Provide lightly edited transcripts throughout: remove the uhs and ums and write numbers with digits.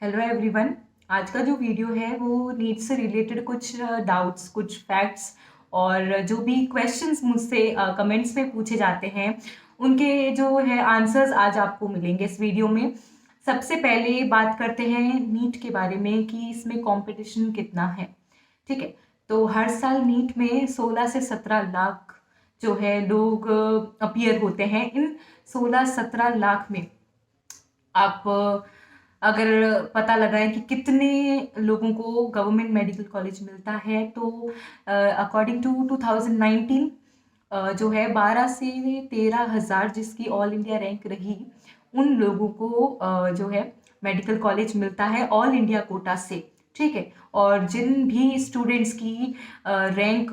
Hello everyone. आज का जो वीडियो है वो नीट से रिलेटेड कुछ डाउट्स, कुछ फैक्ट्स और जो भी क्वेश्चंस मुझसे कमेंट्स में पूछे जाते हैं उनके जो है आंसर्स आज आपको मिलेंगे इस वीडियो में। सबसे पहले बात करते हैं नीट के बारे में कि इसमें कंपटीशन कितना है। ठीक है, तो हर साल नीट में 16 से 17 लाख जो है लोग अपीयर होते हैं। इन 16-17 लाख में आप अगर पता लगाएं कि कितने लोगों को गवर्नमेंट मेडिकल कॉलेज मिलता है, तो अकॉर्डिंग टू 2019 जो है 12 से 13 हज़ार जिसकी ऑल इंडिया रैंक रही, उन लोगों को जो है मेडिकल कॉलेज मिलता है ऑल इंडिया कोटा से। ठीक है, और जिन भी स्टूडेंट्स की रैंक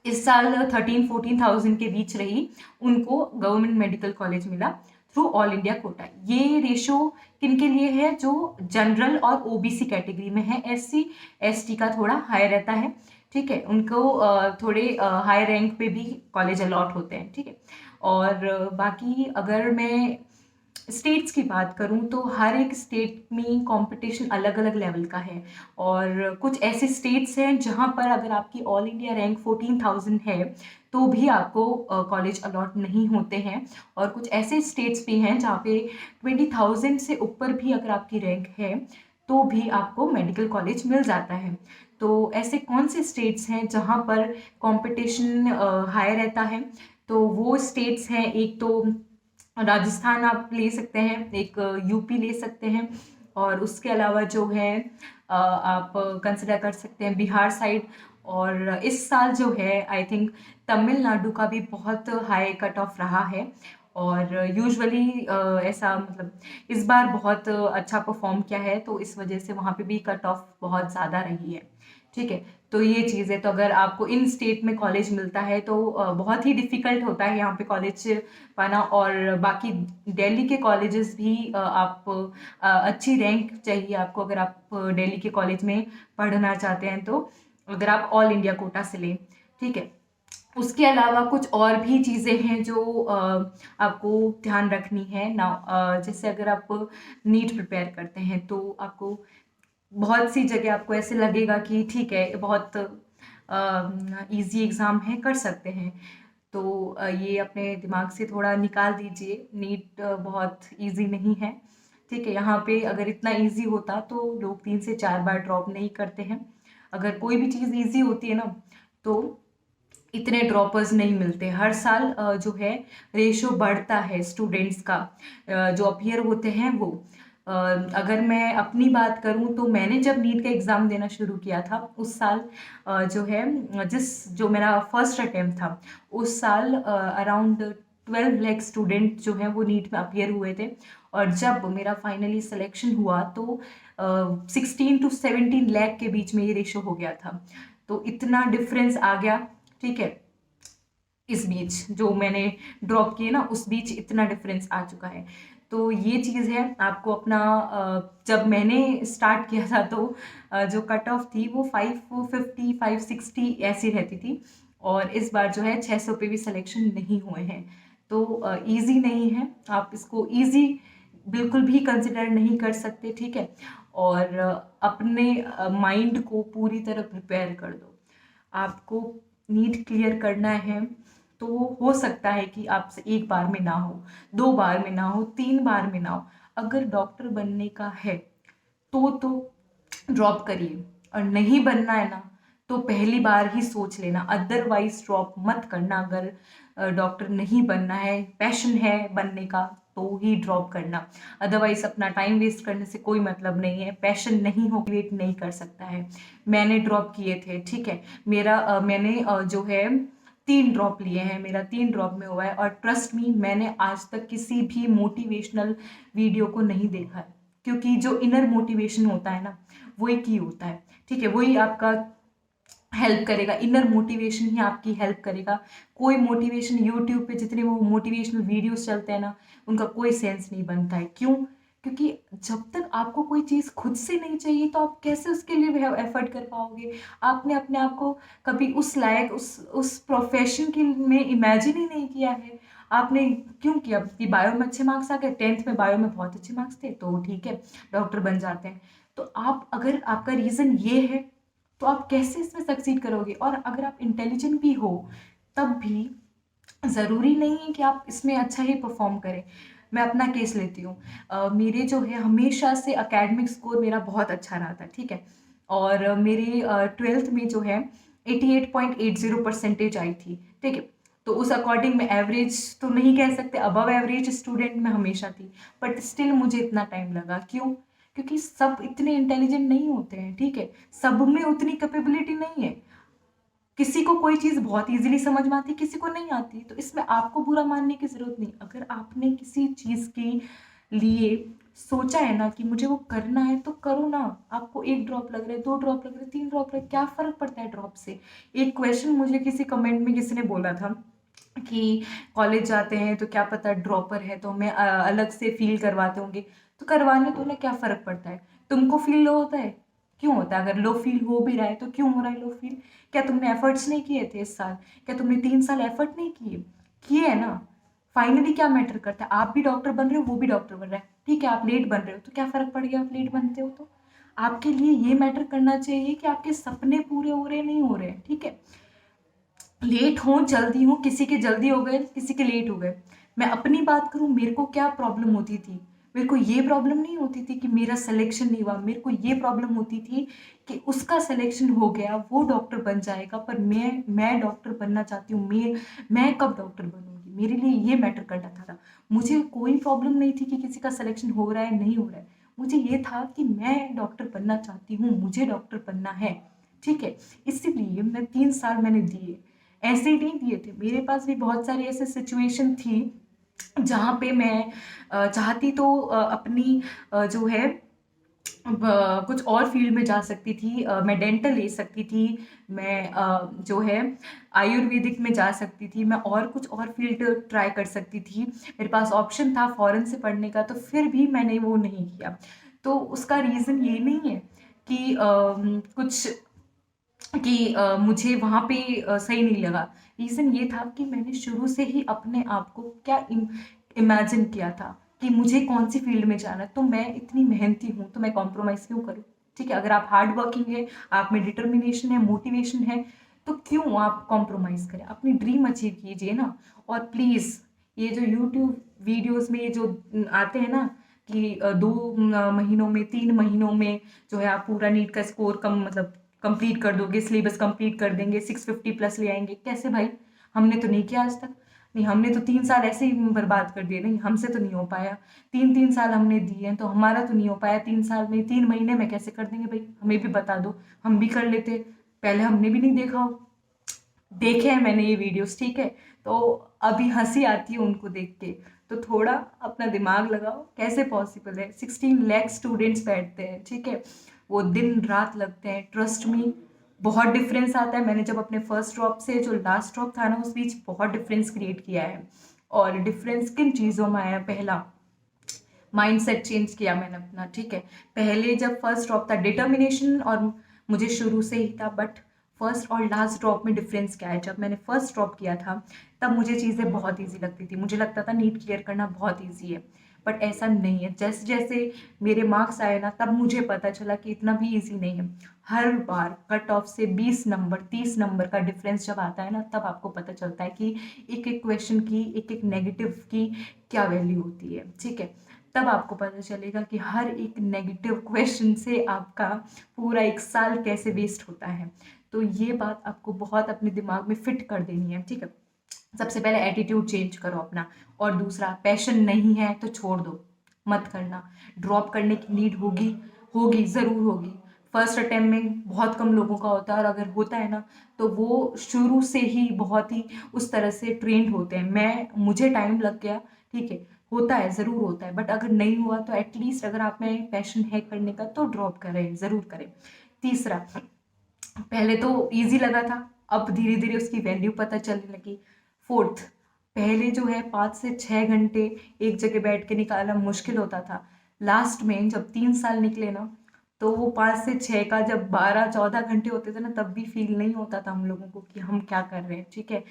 इस साल 13-14 थाउजेंड के बीच रही, उनको गवर्नमेंट मेडिकल कॉलेज मिला थ्रू ऑल इंडिया कोटा। ये रेशो किन के लिए है? जो जनरल और ओबीसी कैटेगरी में है। एससी एसटी का थोड़ा हाई रहता है। ठीक है, उनको थोड़े हाई रैंक पे भी कॉलेज अलॉट होते हैं। ठीक है, और बाकी अगर मैं स्टेट्स की बात करूं तो हर एक स्टेट में कंपटीशन अलग अलग लेवल का है। और कुछ ऐसे स्टेट्स हैं जहां पर अगर आपकी ऑल इंडिया रैंक 14,000 है तो भी आपको कॉलेज अलॉट नहीं होते हैं। और कुछ ऐसे स्टेट्स भी हैं जहाँ पे 20,000 से ऊपर भी अगर आपकी रैंक है तो भी आपको मेडिकल कॉलेज मिल जाता है। तो ऐसे कौन से स्टेट्स हैं जहाँ पर कंपटीशन हाई रहता है? तो वो स्टेट्स हैं, एक तो राजस्थान आप ले सकते हैं, एक यूपी ले सकते हैं, और उसके अलावा जो है आप कंसिडर कर सकते हैं बिहार साइड। और इस साल जो है आई थिंक तमिलनाडु का भी बहुत हाई कट ऑफ रहा है। और यूजुअली ऐसा मतलब इस बार बहुत अच्छा परफॉर्म किया है, तो इस वजह से वहाँ पे भी कट ऑफ बहुत ज़्यादा रही है। ठीक है, तो ये चीज़ है। तो अगर आपको इन स्टेट में कॉलेज मिलता है तो बहुत ही डिफिकल्ट होता है यहाँ पे कॉलेज पाना। और बाकी दिल्ली के कॉलेजेस भी आप अच्छी रैंक चाहिए आपको अगर आप दिल्ली के कॉलेज में पढ़ना चाहते हैं, तो अगर आप ऑल इंडिया कोटा से लें। ठीक है, उसके अलावा कुछ और भी चीज़ें हैं जो आपको ध्यान रखनी है ना। जैसे अगर आप नीट प्रिपेयर करते हैं तो आपको बहुत सी जगह आपको ऐसे लगेगा कि ठीक है बहुत इजी एग्ज़ाम है, कर सकते हैं। तो ये अपने दिमाग से थोड़ा निकाल दीजिए, नीट बहुत इजी नहीं है। ठीक है, यहाँ पे अगर इतना इजी होता तो लोग 3 से 4 बार ड्रॉप नहीं करते हैं। अगर कोई भी चीज़ इजी होती है ना तो इतने ड्रॉपर्स नहीं मिलते। हर साल जो है रेशो बढ़ता है स्टूडेंट्स का जो अपीयर होते हैं वो। अ, अगर मैं अपनी बात करूं तो मैंने जब नीट का एग्ज़ाम देना शुरू किया था उस साल जो है जो मेरा फर्स्ट अटेम्प्ट था, उस साल अराउंड 12 लाख स्टूडेंट जो हैं वो नीट में अपीयर हुए थे। और जब मेरा फाइनली सिलेक्शन हुआ तो 16 to 17 लाख के बीच में ये रेशो हो गया था। तो इतना डिफरेंस आ गया। ठीक है, इस बीच जो मैंने ड्रॉप किए ना उस बीच इतना डिफरेंस आ चुका है। तो ये चीज़ है आपको अपना जब मैंने स्टार्ट किया था तो जो कट ऑफ थी वो 550 560 ऐसी रहती थी। और इस बार जो है 600 पे भी सिलेक्शन नहीं हुए हैं। तो इजी नहीं है, आप इसको इजी बिल्कुल भी कंसिडर नहीं कर सकते। ठीक है, और अपने माइंड को पूरी तरह प्रिपेयर कर दो। आपको नीट क्लियर करना है तो हो सकता है कि आपसे 1 बार में ना हो, 2 बार में ना हो, 3 बार में ना हो। अगर डॉक्टर बनने का है तो ड्रॉप करिए, और नहीं बनना है ना तो पहली बार ही सोच लेना, अदरवाइज ड्रॉप मत करना। अगर डॉक्टर नहीं बनना है, पैशन है बनने का, तो ही ड्रॉप करना। अदरवाइज अपना टाइम वेस्ट करने से कोई मतलब नहीं है। पैशन नहीं हो, वेट नहीं कर सकता है। मैंने ड्रॉप किए थे। ठीक है, मैंने जो है 3 ड्रॉप लिए हैं, मेरा 3 ड्रॉप में हुआ है। और ट्रस्ट मी, मैंने आज तक किसी भी मोटिवेशनल वीडियो को नहीं देखा है, क्योंकि जो इनर मोटिवेशन होता है ना वही की होता है। ठीक है, वही आपका हेल्प करेगा, इनर मोटिवेशन ही आपकी हेल्प करेगा। कोई मोटिवेशन यूट्यूब पे जितने वो मोटिवेशनल वीडियोस चलते हैं ना, उनका कोई सेंस नहीं बनता है। क्यों? क्योंकि जब तक आपको कोई चीज़ खुद से नहीं चाहिए तो आप कैसे उसके लिए एफर्ट कर पाओगे? आपने अपने आप को कभी उस लायक उस प्रोफेशन के में इमेजिन ही नहीं किया है। आपने क्यों किया कि बायो में अच्छे मार्क्स आ गए, 10th में बायो में बहुत अच्छे मार्क्स थे तो ठीक है डॉक्टर बन जाते हैं। तो आप अगर आपका रीज़न ये है तो आप कैसे इसमें सक्सीड करोगे? और अगर आप इंटेलिजेंट भी हो तब भी ज़रूरी नहीं है कि आप इसमें अच्छा ही परफॉर्म करें। मैं अपना केस लेती हूँ। मेरे जो है हमेशा से एकेडमिक स्कोर मेरा बहुत अच्छा रहा था, ठीक है? और मेरे 12th में जो है 88.80 परसेंटेज आई थी, ठीक है? तो उस अकॉर्डिंग मैं एवरेज तो नहीं कह सकते, अबव एवरेज स्टूडेंट मैं हमेशा थी, बट स्टिल मुझे इतना टाइम लगा। क्यों? क्योंकि सब इतने इंटेलिजेंट नहीं होते हैं, ठीक है? सब में उतनी कैपेबिलिटी नहीं है। किसी को कोई चीज़ बहुत ईज़िली समझ में आती है, किसी को नहीं आती। तो इसमें आपको बुरा मानने की ज़रूरत नहीं। अगर आपने किसी चीज़ के लिए सोचा है ना कि मुझे वो करना है, तो करो ना। आपको 1 ड्रॉप लग रहा है, 2 ड्रॉप लग रहा है, 3 ड्रॉप लग रहा है, क्या फ़र्क पड़ता है ड्रॉप से? एक क्वेश्चन मुझे किसी कमेंट में किसी ने बोला था कि कॉलेज जाते हैं तो क्या पता ड्रॉपर है तो हमें अलग से फ़ील करवाते होंगे। तो करवाने दो ना, क्या फ़र्क पड़ता है? तुमको फ़ील लो होता है? क्यों होता है? अगर लो फील हो भी रहा है तो क्यों हो रहा है लो फील? क्या तुमने एफर्ट्स नहीं किए थे इस साल? क्या तुमने 3 साल एफर्ट नहीं किए? किए है ना। फाइनली क्या मैटर करता है? आप भी डॉक्टर बन रहे हो, वो भी डॉक्टर बन रहा है, ठीक है? आप लेट बन रहे हो तो क्या फर्क पड़ गया, आप लेट बनते हो तो? आपके लिए ये मैटर करना चाहिए कि आपके सपने पूरे हो रहे हैं नहीं हो रहे हैं, ठीक है? लेट हो जल्दी हो, किसी के जल्दी हो गए, किसी के लेट हो गए। मैं अपनी बात करूं, मेरे को क्या प्रॉब्लम होती थी? मेरे को ये प्रॉब्लम नहीं होती थी कि मेरा सिलेक्शन नहीं हुआ, मेरे को ये प्रॉब्लम होती थी कि उसका सिलेक्शन हो गया, वो डॉक्टर बन जाएगा, पर मैं डॉक्टर बनना चाहती हूँ। मैं कब डॉक्टर बनूंगी? मेरे लिए ये मैटर करता था। मुझे कोई प्रॉब्लम नहीं थी कि किसी का सिलेक्शन हो रहा है नहीं हो रहा है। मुझे ये था कि मैं डॉक्टर बनना चाहती हूँ, मुझे डॉक्टर बनना है, ठीक है? इसीलिए मैं 3 साल मैंने दिए, ऐसे ही नहीं दिए थे। मेरे पास भी बहुत सारी ऐसी सिचुएशन थी जहाँ पे मैं चाहती तो अपनी जो है कुछ और फील्ड में जा सकती थी। मैं डेंटल ले सकती थी, मैं जो है आयुर्वेदिक में जा सकती थी, मैं और कुछ और फील्ड ट्राई कर सकती थी। मेरे पास ऑप्शन था फॉरेन से पढ़ने का, तो फिर भी मैंने वो नहीं किया। तो उसका रीज़न ये नहीं है कि कुछ कि मुझे वहाँ पे सही नहीं लगा। रीज़न ये था कि मैंने शुरू से ही अपने आप को क्या इमेजिन किया था कि मुझे कौन सी फील्ड में जाना है। तो मैं इतनी मेहनती हूँ तो मैं कॉम्प्रोमाइज़ क्यों करूँ? ठीक है, अगर आप हार्ड वर्किंग है, आप में डिटर्मिनेशन है, मोटिवेशन है, तो क्यों आप कॉम्प्रोमाइज़ करें? अपनी ड्रीम अचीव कीजिए ना। और प्लीज़ ये जो यूट्यूब वीडियोज़ में ये जो आते हैं ना कि 2 महीनों में, 3 महीनों में जो है आप पूरा नीट का स्कोर कम मतलब कंप्लीट कर दोगे, सिलेबस कंप्लीट कर देंगे, 650 प्लस ले आएंगे। कैसे भाई? हमने तो नहीं किया आज तक। नहीं, हमने तो 3 साल ऐसे ही बर्बाद कर दिए। नहीं, हमसे तो नहीं हो पाया। 3-3 साल हमने दिए हैं तो हमारा तो नहीं हो पाया। 3 साल में 3 महीने में कैसे कर देंगे भाई? हमें भी बता दो, हम भी कर लेते। पहले हमने भी नहीं देखा हो। देखे हैं मैंने ये वीडियोस, ठीक है? तो अभी हंसी आती है उनको देख के। तो थोड़ा अपना दिमाग लगाओ, कैसे पॉसिबल है? 16 लाख स्टूडेंट्स बैठते हैं, ठीक है? वो दिन रात लगते हैं, ट्रस्ट मी बहुत डिफरेंस आता है। मैंने जब अपने फर्स्ट ड्रॉप से जो लास्ट ड्रॉप था ना, उस बीच बहुत डिफरेंस क्रिएट किया है। और डिफरेंस किन चीज़ों में आया? पहला, माइंडसेट चेंज किया मैंने अपना, ठीक है? पहले जब फर्स्ट ड्रॉप था, डिटर्मिनेशन और मुझे शुरू से ही था, बट फर्स्ट और लास्ट ड्रॉप में डिफरेंस क्या है? जब मैंने फर्स्ट ड्रॉप किया था तब मुझे चीज़ें बहुत ईजी लगती थी, मुझे लगता था नीट क्लियर करना बहुत ईजी है, बट ऐसा नहीं है। जैसे जैसे मेरे मार्क्स आए ना, तब मुझे पता चला कि इतना भी ईजी नहीं है। हर बार कट ऑफ से 20 नंबर 30 नंबर का डिफरेंस जब आता है ना, तब आपको पता चलता है कि एक एक क्वेश्चन की, एक एक नेगेटिव की क्या वैल्यू होती है, ठीक है? तब आपको पता चलेगा कि हर एक नेगेटिव क्वेश्चन से आपका पूरा 1 साल कैसे वेस्ट होता है। तो ये बात आपको बहुत अपने दिमाग में फिट कर देनी है, ठीक है? सबसे पहले एटीट्यूड चेंज करो अपना। और दूसरा, पैशन नहीं है तो छोड़ दो, मत करना। ड्रॉप करने की नीड होगी, होगी ज़रूर होगी। फर्स्ट अटेम्प्ट में बहुत कम लोगों का होता है, और अगर होता है ना तो वो शुरू से ही बहुत ही उस तरह से ट्रेंड होते हैं। मुझे टाइम लग गया, ठीक है? होता है, ज़रूर होता है, बट अगर नहीं हुआ तो एटलीस्ट अगर आप में पैशन है करने का तो ड्रॉप करें, ज़रूर करें। तीसरा, पहले तो इजी लगा था, अब धीरे धीरे उसकी वैल्यू पता चलने लगी। फोर्थ, पहले जो है 5 से 6 घंटे एक जगह बैठ के निकालना मुश्किल होता था। लास्ट में जब 3 साल निकले ना, तो वो 5 से 6 का जब 12-14 घंटे होते थे ना, तब भी फील नहीं होता था हम लोगों को कि हम क्या कर रहे हैं, ठीक है?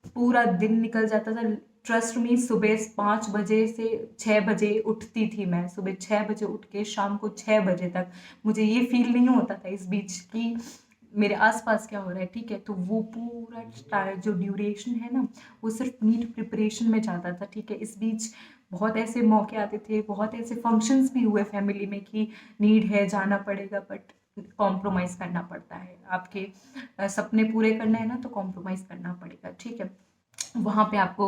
पूरा दिन निकल जाता था। ट्रस्ट मी, सुबह 5 बजे से 6 बजे उठती थी मैं, सुबह 6 बजे उठ के शाम को 6 बजे तक। मुझे ये फ़ील नहीं होता था इस बीच कि मेरे आस-पास क्या हो रहा है, ठीक है? तो वो पूरा जो ड्यूरेशन है ना, वो सिर्फ़ नीट प्रिपरेशन में जाता था, ठीक है? इस बीच बहुत ऐसे मौके आते थे, बहुत ऐसे फंक्शंस भी हुए फैमिली में कि नीड है, जाना पड़ेगा, बट कॉम्प्रोमाइज़ करना पड़ता है। आपके सपने पूरे करना है ना, तो कॉम्प्रोमाइज़ करना पड़ेगा, ठीक है? वहाँ पे आपको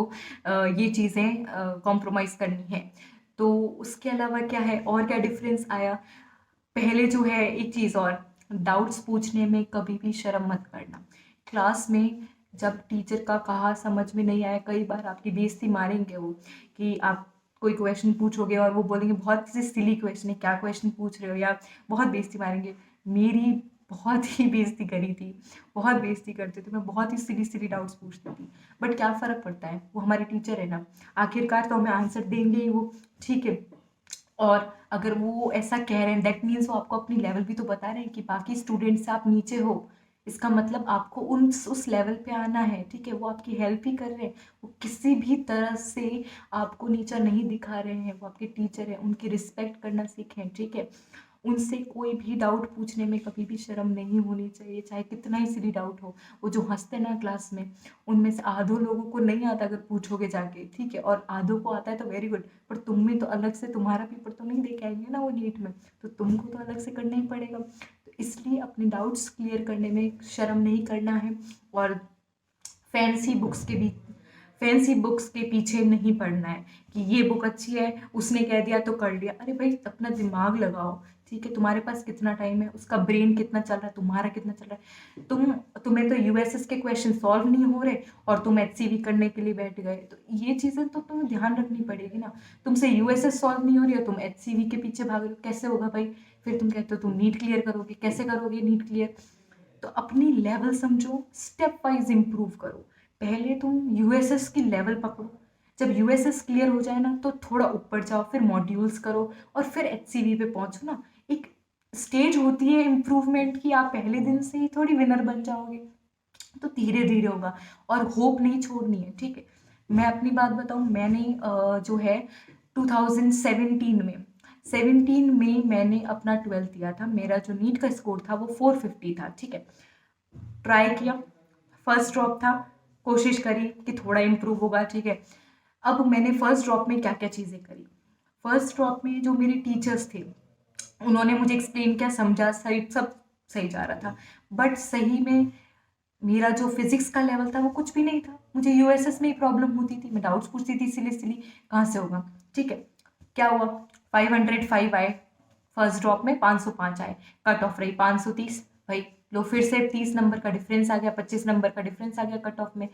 ये चीज़ें कॉम्प्रोमाइज़ करनी है। तो उसके अलावा क्या है, और क्या डिफ़रेंस आया? पहले जो है एक चीज़ और, डाउट्स पूछने में कभी भी शर्म मत करना। क्लास में जब टीचर का कहा समझ में नहीं आया, कई बार आपकी बेइज़्ज़ती मारेंगे वो, कि आप कोई क्वेश्चन पूछोगे और वो बोलेंगे बहुत ही सिली क्वेश्चन है, क्या क्वेश्चन पूछ रहे हो, या बहुत बेइज़्ज़ती मारेंगे। मेरी बहुत ही बेइज़्ज़ती करी थी, बहुत बेइज़्ज़ती करते थे, मैं बहुत ही सिली डाउट्स पूछती थी। बट क्या फ़र्क पड़ता है, वो हमारे टीचर है ना, आखिरकार तो हमें आंसर देंगे ही वो, ठीक है? और अगर वो ऐसा कह रहे हैं, दैट मीन्स वो आपको अपनी लेवल भी तो बता रहे हैं कि बाकी स्टूडेंट से आप नीचे हो। इसका मतलब आपको उस लेवल पे आना है, ठीक है? वो आपकी हेल्प ही कर रहे हैं, वो किसी भी तरह से आपको नीचा नहीं दिखा रहे हैं, वो आपके टीचर हैं, उनकी रिस्पेक्ट करना सीखें, ठीक है? उनसे कोई भी डाउट पूछने में कभी भी शर्म नहीं होनी चाहिए, चाहे कितना ही सिली डाउट हो। वो जो हँसते हैं ना क्लास में, उनमें से आधों लोगों को नहीं आता अगर पूछोगे जाके, ठीक है? और आधों को आता है तो वेरी गुड, पर तुम में तो अलग से, तुम्हारा पेपर तो नहीं दे के आएँगे ना वो नीट में, तो तुमको तो अलग से करना ही पड़ेगा। तो इसलिए अपने डाउट्स क्लियर करने में शर्म नहीं करना है, और फैंसी बुक्स के भी फैंसी बुक्स के पीछे नहीं पड़ना है कि ये बुक अच्छी है, उसने कह दिया तो कर लिया। अरे भाई, अपना दिमाग लगाओ, ठीक है? तुम्हारे पास कितना टाइम है, उसका ब्रेन कितना चल रहा है, तुम्हारा कितना चल रहा है। तुम्हें तो यूएसएस के क्वेश्चन सॉल्व नहीं हो रहे और तुम एचसीवी करने के लिए बैठ गए, तो ये चीज़ें तो तुम्हें ध्यान रखनी पड़ेगी ना। तुमसे यूएसएस सॉल्व नहीं हो रही है, तुम एचसीवी के पीछे भाग रहे हो, कैसे होगा भाई? फिर तुम कहते हो तुम नीट क्लियर करोगे, कैसे करोगे नीट क्लियर? तो अपनी लेवल समझो, स्टेप वाइज इम्प्रूव करो। पहले तुम यूएसएस की लेवल पकड़ो, जब यूएसएस क्लियर हो जाए ना, तो थोड़ा ऊपर जाओ, फिर मॉड्यूल्स करो, और फिर एचसीवी पे पहुंचो ना। एक स्टेज होती है इम्प्रूवमेंट की, आप पहले दिन से ही थोड़ी विनर बन जाओगे, तो धीरे धीरे होगा, और होप नहीं छोड़नी है, ठीक है? मैं अपनी बात बताऊं, मैंने जो है 2017 में 17 में मैंने अपना 12th दिया था। मेरा जो नीट का स्कोर था वो 450 था, ठीक है? ट्राई किया, फर्स्ट ड्रॉप था, कोशिश करी कि थोड़ा इम्प्रूव होगा, ठीक है? अब मैंने फर्स्ट ड्रॉप में क्या क्या चीज़ें करी। फर्स्ट ड्रॉप में जो मेरे टीचर्स थे, उन्होंने मुझे एक्सप्लेन किया, समझा, सही, सब सही जा रहा था। बट सही में मेरा जो फिजिक्स का लेवल था वो कुछ भी नहीं था। मुझे यूएसएस में ही प्रॉब्लम होती थी, मैं डाउट्स पूछती थी सिली कहाँ से होगा, ठीक है? क्या हुआ, 505 आए फर्स्ट ड्रॉप में, 505 आए, कट ऑफ रही 530। भाई लो, फिर से 30 नंबर का डिफरेंस आ गया, 25 नंबर का डिफरेंस आ गया कट ऑफ में।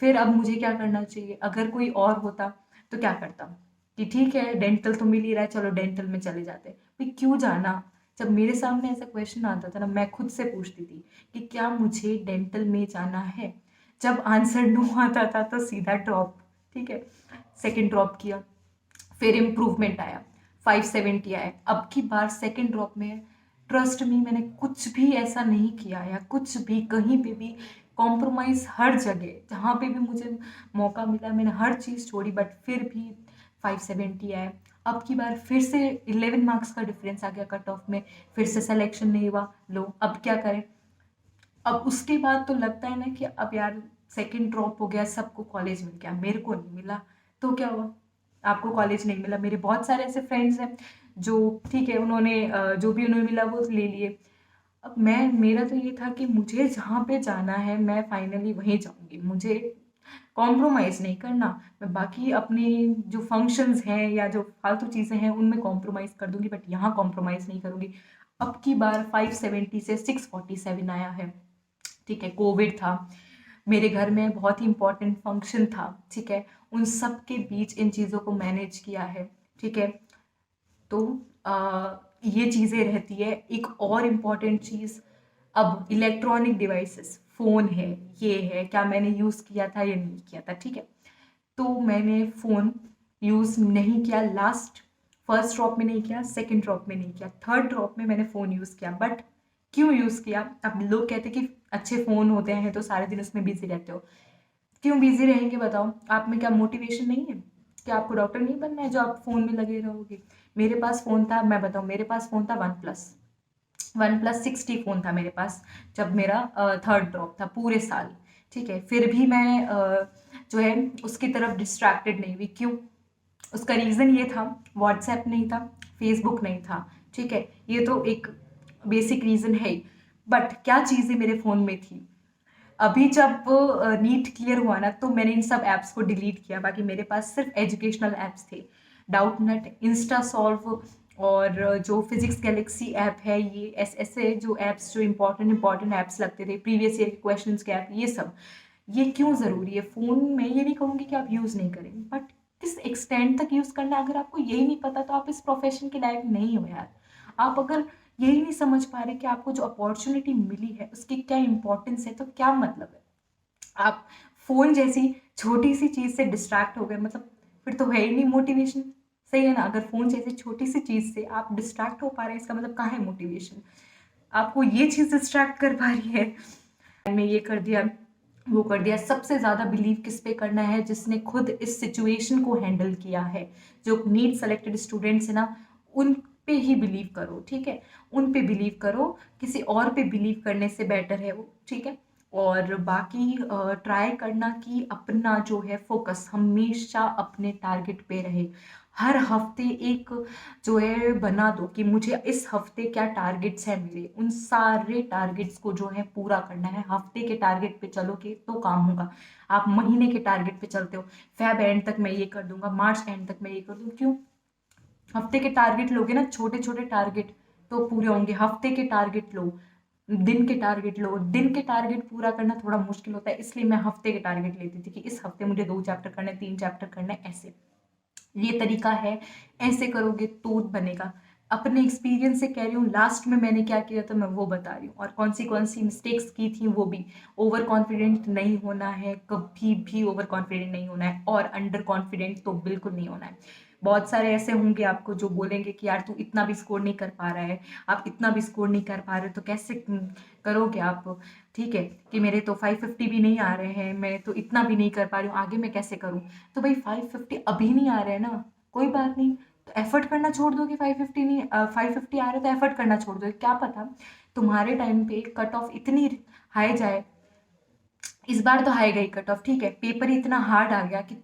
फिर अब मुझे क्या करना चाहिए? अगर कोई और होता तो क्या करता, कि ठीक है डेंटल तो मिल ही रहा है, चलो डेंटल में चले जाते। भाई क्यों जाना? जब मेरे सामने ऐसा क्वेश्चन आता था ना, मैं खुद से पूछती थी कि क्या मुझे डेंटल में जाना है? जब आंसर नो आता था तो सीधा ड्रॉप, ठीक है? सेकेंड ड्रॉप किया, फिर इम्प्रूवमेंट आया, 570 आया। अब की बार सेकेंड ड्रॉप में, ट्रस्ट मी, मैंने कुछ भी ऐसा नहीं किया, या कुछ भी कहीं पे भी कॉम्प्रोमाइज़, हर जगह जहाँ पे भी मुझे मौका मिला मैंने हर चीज़ छोड़ी, बट फिर भी 570 आया। अब की बार फिर से 11 मार्क्स का डिफरेंस आ गया कट ऑफ में, फिर से सिलेक्शन नहीं हुआ। लो, अब क्या करें? अब उसके बाद तो लगता है ना कि अब यार सेकंड ड्रॉप हो गया, सबको कॉलेज मिल गया, मेरे को नहीं मिला, तो क्या हुआ? आपको कॉलेज नहीं मिला, मेरे बहुत सारे ऐसे फ्रेंड्स हैं जो, ठीक है, उन्होंने जो भी उन्हें मिला वो ले लिए। अब मेरा तो ये था कि मुझे जहाँ पे जाना है मैं फाइनली वहीं जाऊँगी, मुझे कॉम्प्रोमाइज़ नहीं करना। मैं बाकी अपने जो फंक्शंस हैं या जो फालतू चीज़ें हैं उनमें कॉम्प्रोमाइज़ कर दूँगी, बट यहाँ कॉम्प्रोमाइज़ नहीं करूँगी। अब की बार 570 से 647 आया है, ठीक है? कोविड था, मेरे घर में बहुत ही इम्पोर्टेंट फंक्शन था, ठीक है? उन सब के बीच इन चीज़ों को मैनेज किया है, ठीक है? तो ये चीज़ें रहती है। एक और इम्पॉर्टेंट चीज़, अब इलेक्ट्रॉनिक डिवाइसेस, फ़ोन है, ये है, क्या मैंने यूज़ किया था या नहीं किया था, ठीक है? तो मैंने फ़ोन यूज़ नहीं किया, लास्ट फर्स्ट ड्रॉप में नहीं किया, सेकंड ड्रॉप में नहीं किया, थर्ड ड्रॉप में मैंने फ़ोन यूज़ किया। बट क्यों यूज़ किया? अब लोग कहते हैं कि अच्छे फ़ोन होते हैं तो सारे दिन उसमें बिजी रहते हो। क्यों बिजी रहेंगे बताओ? आप में क्या मोटिवेशन नहीं है? क्या आपको डॉक्टर नहीं बनना है जो आप फोन में लगे रहोगे? मेरे पास फोन था, मैं बताऊं, मेरे पास फोन था वन प्लस 60 फोन था मेरे पास, जब मेरा थर्ड ड्रॉप था पूरे साल। ठीक है, फिर भी मैं जो है उसकी तरफ डिस्ट्रैक्टेड नहीं हुई। क्यों? उसका रीज़न ये था, व्हाट्सएप नहीं था, फेसबुक नहीं था। ठीक है, ये तो एक बेसिक रीज़न है ही। बट क्या चीज़ें मेरे फ़ोन में थी? अभी जब नीट क्लियर हुआ ना, तो मैंने इन सब ऐप्स को डिलीट किया। बाकी मेरे पास सिर्फ एजुकेशनल ऐप्स थे, डाउट नेट, इंस्टा सॉल्व, और जो फिजिक्स गैलेक्सी ऐप है, ये ऐसे जो ऐप्स जो इंपॉर्टेंट ऐप्स लगते थे, प्रीवियस ईयर के क्वेश्चन के ऐप, ये सब। ये क्यों ज़रूरी है फ़ोन में? ये नहीं कहूँगी कि आप यूज़ नहीं करें, बट किस एक्सटेंट तक यूज़ करना है? अगर आपको यही नहीं पता तो आप इस प्रोफेशन के लायक नहीं हो यार। आप अगर यही नहीं समझ पा रहे कि आपको जो अपॉर्चुनिटी मिली है उसकी क्या इंपॉर्टेंस है, तो क्या मतलब है? आप फोन जैसी छोटी सी चीज से डिस्ट्रैक्ट हो गए, मतलब फिर तो है ही नहीं मोटिवेशन। सही है ना? अगर फोन जैसी छोटी सी चीज से आप डिस्ट्रैक्ट हो पा रहे हैं, इसका मतलब कहाँ है मोटिवेशन? आपको ये चीज डिस्ट्रैक्ट कर पा रही है। मैंने ये कर दिया, वो कर दिया। सबसे ज्यादा बिलीव किस पे करना है? जिसने खुद इस सिचुएशन को हैंडल किया है। जो नीट सेलेक्टेड स्टूडेंट्स है ना, उन पे ही बिलीव करो। ठीक है, उन पे बिलीव करो, किसी और पे बिलीव करने से बेटर है वो। ठीक है, और बाकी ट्राई करना कि अपना जो है फोकस हमेशा अपने टारगेट पे रहे। हर हफ्ते एक जो है बना दो कि मुझे इस हफ्ते क्या टारगेट्स हैं मेरे, उन सारे टारगेट्स को जो है पूरा करना है। हफ्ते के टारगेट पे चलोगे तो काम होगा। आप महीने के टारगेट पे चलते हो, फेब एंड तक मैं ये कर दूंगा, मार्च एंड तक मैं ये कर दूँ, क्यों? हफ्ते के टारगेट लोगे ना, छोटे छोटे टारगेट, तो पूरे होंगे। हफ्ते के टारगेट लो, दिन के टारगेट लो। दिन के टारगेट पूरा करना थोड़ा मुश्किल होता है, इसलिए मैं हफ्ते के टारगेट लेती थी कि इस हफ्ते मुझे 2 चैप्टर करने, 3 चैप्टर करने, ऐसे। ये तरीका है, ऐसे करोगे तो बनेगा। अपने एक्सपीरियंस से कह रही हूँ, लास्ट में मैंने क्या किया था मैं वो बता रही हूँ, और कौन सी मिस्टेक्स की थी वो भी। ओवर कॉन्फिडेंट नहीं होना है, कभी भी ओवर कॉन्फिडेंट नहीं होना है, और अंडर कॉन्फिडेंट तो बिल्कुल नहीं होना है। बहुत सारे ऐसे होंगे आपको जो बोलेंगे कि यार तू इतना भी स्कोर नहीं कर पा रहा है, आप इतना भी स्कोर नहीं कर पा रहे हो, तो कैसे करोगे आप? ठीक है, कि मेरे तो 550 भी नहीं आ रहे हैं, मैं तो इतना भी नहीं कर पा रही हूँ, आगे मैं कैसे करूँ? तो भाई 550 अभी नहीं आ रहे हैं ना, कोई बात नहीं, तो एफर्ट करना छोड़ दो कि 550 नहीं, 550 आ रहे तो एफर्ट करना छोड़ दो। क्या पता तुम्हारे टाइम पे कट ऑफ इतनी हाई जाए। इस बार तो हाई गई कट ऑफ, ठीक है, पेपर ही इतना हार्ड आ गया कि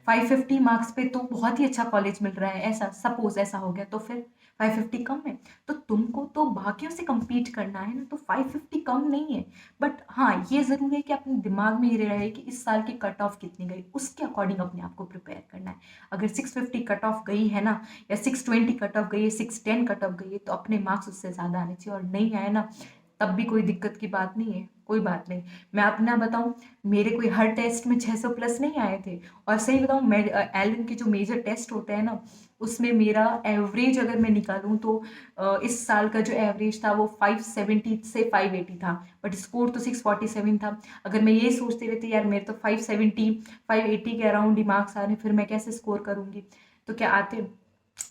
550 मार्क्स पे तो बहुत ही अच्छा कॉलेज मिल रहा है, ऐसा सपोज ऐसा हो गया, तो फिर 550 कम है। तो तुमको तो बाकियों से compete करना है ना, तो 550 कम नहीं है। बट हाँ, ये जरूर है कि अपने दिमाग में ये रहे कि इस साल की कट ऑफ कितनी गई, उसके अकॉर्डिंग अपने आप को प्रिपेयर करना है। अगर 650 कट ऑफ गई है ना, या 620 कट ऑफ गई है, 610 कट ऑफ गई है, तो अपने मार्क्स उससे ज्यादा आने चाहिए। और नहीं आए ना, तब भी कोई दिक्कत की बात नहीं है, कोई बात नहीं। मैं अपना बताऊं, मेरे कोई हर टेस्ट में 600 प्लस नहीं आए थे। और सही बताऊं, मैं एलन के जो मेजर टेस्ट होते हैं ना, उसमें मेरा एवरेज अगर मैं निकालूं तो इस साल का जो एवरेज था वो 570 से 580 था, बट स्कोर तो 647 था। अगर मैं ये सोचती रहती यार मेरे तो 570 580 के अराउंड ही मार्क्स आ रहे हैं, फिर मैं कैसे स्कोर करूंगी? तो क्या आते?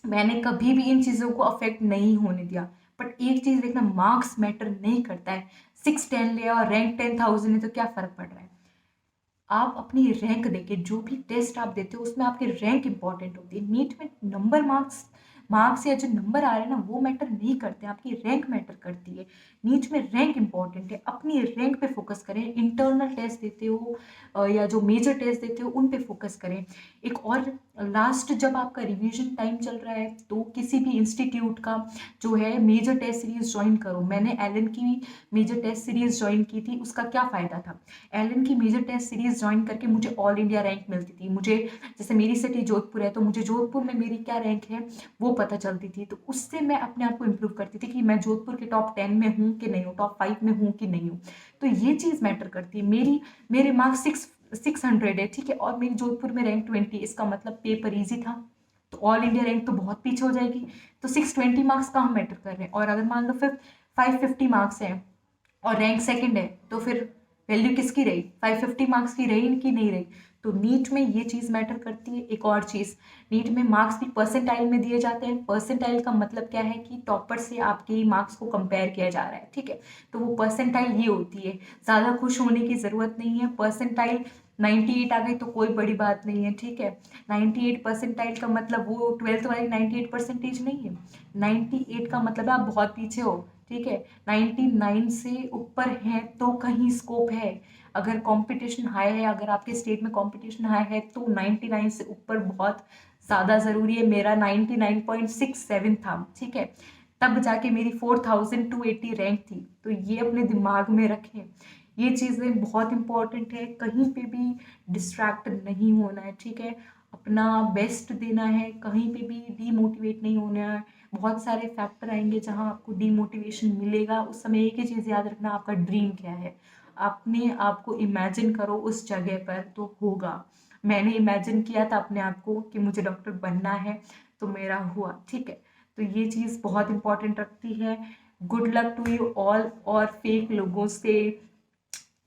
मैंने कभी भी इन चीज़ों को अफेक्ट नहीं होने दिया। बट एक चीज़ देखना, मार्क्स मैटर नहीं करता है। 610 लिया और रैंक 10,000 है तो क्या फर्क पड़ रहा है? आप अपनी रैंक देके, जो भी टेस्ट आप देते हो उसमें आपकी रैंक इंपॉर्टेंट होती है। नीट में नंबर, मार्क्स मार्क्स या जो नंबर आ रहे हैं ना वो मैटर नहीं करते, आपकी रैंक मैटर करती है। नीट में रैंक इंपॉर्टेंट है, अपनी रैंक पे फोकस करें। इंटरनल टेस्ट देते हो या जो मेजर टेस्ट देते हो उन पे फोकस करें। एक और, लास्ट जब आपका रिवीजन टाइम चल रहा है तो किसी भी इंस्टीट्यूट का जो है मेजर टेस्ट सीरीज ज्वाइन करो। मैंने एलन की मेजर टेस्ट सीरीज ज्वाइन की थी, उसका क्या फायदा था? एलन की मेजर टेस्ट सीरीज ज्वाइन करके मुझे ऑल इंडिया रैंक मिलती थी। मुझे, जैसे मेरी सिटी जोधपुर है, तो मुझे जोधपुर में मेरी क्या रैंक है वो पता चलती थी। तो उससे मैं अपने आप को इम्प्रूव करती थी कि मैं जोधपुर के टॉप 10 में हूँ कि नहीं हूँ, टॉप 5 में हूँ कि नहीं हूँ। तो ये चीज़ मैटर करती है। मेरे मार्क्स 600 है, ठीक है, और मेरी जोधपुर में रैंक 20, इसका मतलब पेपर ईजी था, तो ऑल इंडिया रैंक तो बहुत पीछे हो जाएगी। तो 620 मार्क्स कहाँ मैटर कर रहे हैं? और अगर मान लो फिर 550 मार्क्स हैं और रैंक सेकंड है, तो फिर वैल्यू किसकी रही? 550 मार्क्स की रही कि नहीं रही? तो नीट में ये चीज़ मैटर करती है। एक और चीज़, नीट में मार्क्स भी परसेंटाइल में दिए जाते हैं। परसेंटाइल का मतलब क्या है कि टॉपर से आपके मार्क्स को कंपेयर किया जा रहा है, ठीक है। तो वो परसेंटाइल ये होती है, ज़्यादा खुश होने की ज़रूरत नहीं है। परसेंटाइल 98 आ गई तो कोई बड़ी बात नहीं है, ठीक है। 98 परसेंटाइल का मतलब वो 12th वाली 98 परसेंटेज नहीं है। 98 का मतलब है आप बहुत पीछे हो, ठीक है। 99 से ऊपर है तो कहीं स्कोप है। अगर कंपटीशन हाई है, अगर आपके स्टेट में कंपटीशन हाई है तो 99 से ऊपर बहुत ज़्यादा ज़रूरी है। मेरा 99.67 था, ठीक है। तब जाके मेरी 4280 रैंक थी। तो ये अपने दिमाग में रखें, ये चीज़ें बहुत इंपॉर्टेंट है। कहीं पे भी डिस्ट्रैक्ट नहीं होना है, ठीक है। अपना बेस्ट देना है, कहीं पे भी डीमोटिवेट नहीं होना है। बहुत सारे फैक्टर आएंगे जहाँ आपको डीमोटिवेशन मिलेगा, उस समय एक ही चीज़ याद रखना, आपका ड्रीम क्या है। अपने आप को इमेजिन करो उस जगह पर तो होगा। मैंने इमेजिन किया था अपने आप को कि मुझे डॉक्टर बनना है, तो मेरा हुआ, ठीक है। तो ये चीज़ बहुत इंपॉर्टेंट रखती है। Good luck to you all. और फेक लोगों से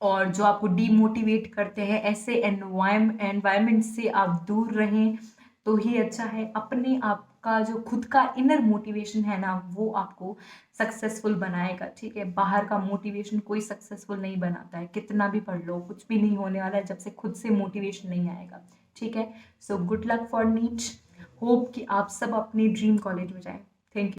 और जो आपको डीमोटिवेट करते हैं, ऐसे एनवायरनमेंट से आप दूर रहें तो ही अच्छा है। अपने आप का जो खुद का इनर मोटिवेशन है ना, वो आपको सक्सेसफुल बनाएगा, ठीक है। बाहर का मोटिवेशन कोई सक्सेसफुल नहीं बनाता है, कितना भी पढ़ लो कुछ भी नहीं होने वाला है जब से खुद से मोटिवेशन नहीं आएगा, ठीक है। So good luck for NEET. Hope कि आप सब अपने ड्रीम कॉलेज में जाएं। Thank you.